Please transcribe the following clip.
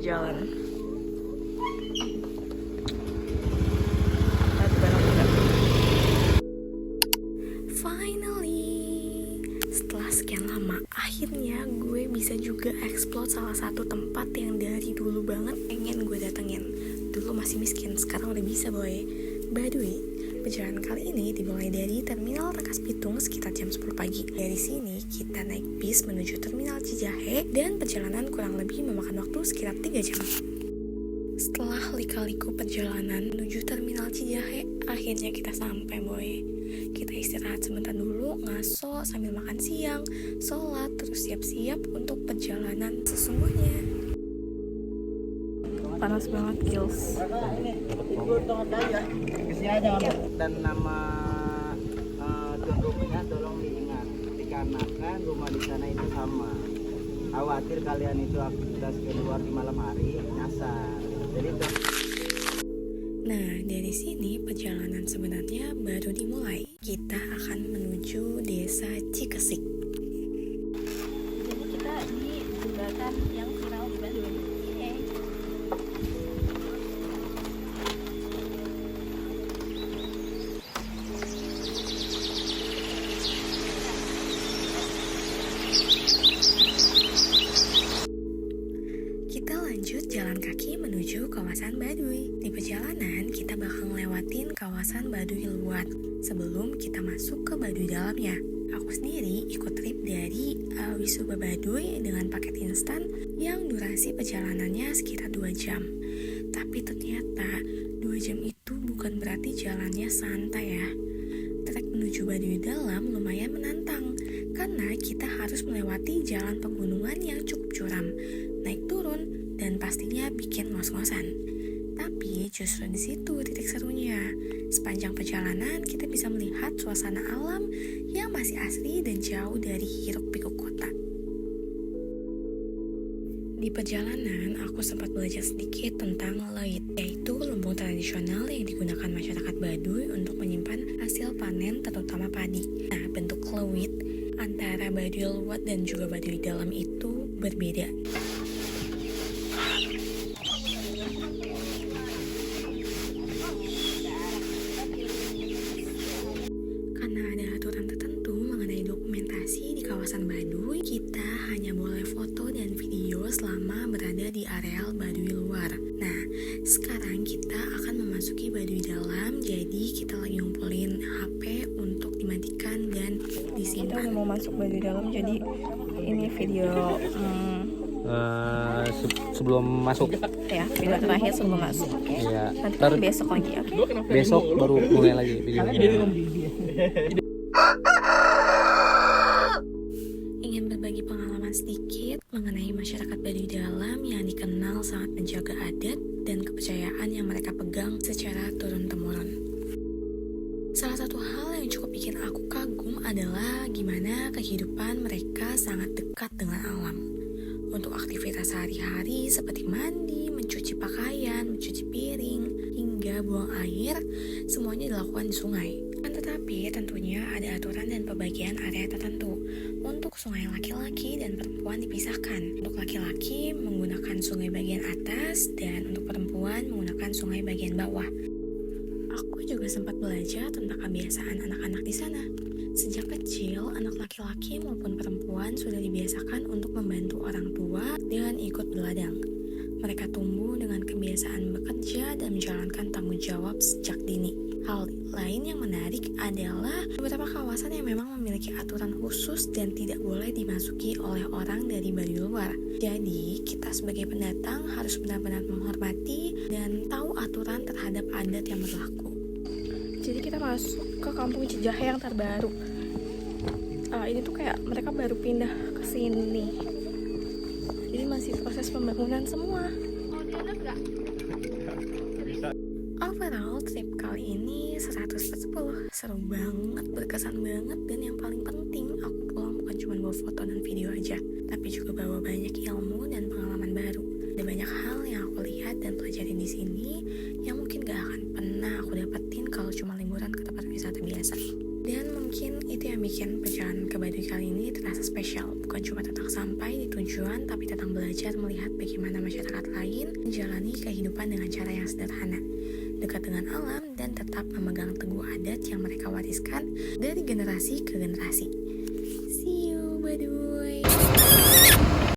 jalan. Finally, setelah sekian lama, akhirnya gue bisa juga explore salah satu tempat yang dari dulu banget pengen gue datengin. Dulu masih miskin, sekarang udah bisa boy. By the way, perjalanan kali ini dimulai dari Terminal Rangkas Bitung sekitar jam 10 pagi. Dari sini kita naik bis menuju Terminal Cijahe dan perjalanan kurang lebih memakan waktu sekitar 3 jam. Setelah lika-liku perjalanan menuju Terminal Cijahe, akhirnya kita sampai boy. Kita istirahat sebentar dulu, ngaso sambil makan siang, sholat, terus siap-siap untuk perjalanan sesungguhnya. Panas banget gils. Dan nama tuan rumahnya tolong diingat, dikarenakan rumah di sana itu sama. Khawatir kalian itu aktivitas keluar di malam hari nyasar. Jadi Nah, dari sini perjalanan sebenarnya baru dimulai. Kita akan menuju Desa Cikesik. Jadi kita di jembatan yang viral di Bandung. Kita lanjut jalan kaki menuju kawasan Baduy. Di perjalanan kita bakal ngelewatin kawasan Baduy luar sebelum kita masuk ke Baduy dalamnya. Aku sendiri ikut trip dari Wisuba Baduy dengan paket instan yang durasi perjalanannya sekitar 2 jam. Tapi ternyata 2 jam itu bukan berarti jalannya santai ya. Trek menuju Baduy dalam lumayan menantang karena kita harus melewati jalan pegunungan yang cukup curam, naik turun, dan pastinya bikin ngos-ngosan. Tapi justru di situ titik serunya. Sepanjang perjalanan kita bisa melihat suasana alam yang masih asri dan jauh dari hiruk-pikuk kota. Di perjalanan, aku sempat belajar sedikit tentang leit, yaitu lumbung tradisional yang digunakan masyarakat Baduy untuk menyimpan hasil panen terutama padi. Nah, bentuk leit antara Baduy luar dan juga Baduy dalam itu berbeda. Karena ada aturan tertentu mengenai dokumentasi di kawasan Baduy, kita hanya boleh foto dan video selama berada di areal Baduy luar. Nah, sekarang kita akan memasuki Baduy dalam, jadi kita lagi ngumpulin HP untuk dimatikan dan disimpan. Kita mau masuk Baduy dalam, jadi ini video sebelum masuk ya, video terakhir sebelum masuk. ya, Nanti kan besok lagi, oke? besok baru mulai lagi videonya. Ingin berbagi pengalaman sedikit mengenai masyarakat Baduy dalam yang dikenal sangat menjaga adat dan kepercayaan yang mereka pegang secara turun-temurun. Salah satu hal yang cukup bikin aku kagum adalah gimana kehidupan mereka sangat dekat dengan alam. Untuk aktivitas sehari-hari seperti mandi, mencuci pakaian, mencuci piring, hingga buang air, semuanya dilakukan di sungai. Tetapi tentunya ada aturan dan pembagian area tertentu. Untuk sungai laki-laki dan perempuan dipisahkan. Untuk laki-laki menggunakan sungai bagian atas dan untuk perempuan menggunakan sungai bagian bawah. Aku juga sempat belajar tentang kebiasaan anak-anak di sana. Sejak kecil, anak laki-laki maupun perempuan sudah dibiasakan untuk membantu orang tua dengan ikut berladang. Mereka tumbuh dengan kebiasaan bekerja dan menjalankan tanggung jawab sejak dini. Hal lain yang menarik adalah beberapa kawasan yang memang memiliki aturan khusus dan tidak boleh dimasuki oleh orang dari Baduy luar. Jadi, kita sebagai pendatang harus benar-benar menghormati dan tahu aturan terhadap adat yang berlaku. Jadi kita masuk ke kampung Cijahe yang terbaru. Ini tuh kayak mereka baru pindah ke sini. Jadi masih proses pembangunan semua. Overall, trip kali ini 100/10. Seru banget, berkesan banget, dan yang paling penting aku pulang bukan cuma bawa foto dan video aja, tapi juga bawa banyak ilmu dan pengalaman baru. Ada banyak hal yang aku lihat dan pelajari di sini yang mungkin gak akan pernah aku dapetin kalau cuma liburan ke tempat wisata biasa. Dan mungkin itu yang bikin perjalanan ke Baduy kali ini terasa spesial. Bukan cuma tentang sampai di tujuan, tapi tentang belajar melihat bagaimana masyarakat lain menjalani kehidupan dengan cara yang sederhana, dekat dengan alam, dan tetap memegang teguh adat yang mereka wariskan dari generasi ke generasi. See you, Baduy!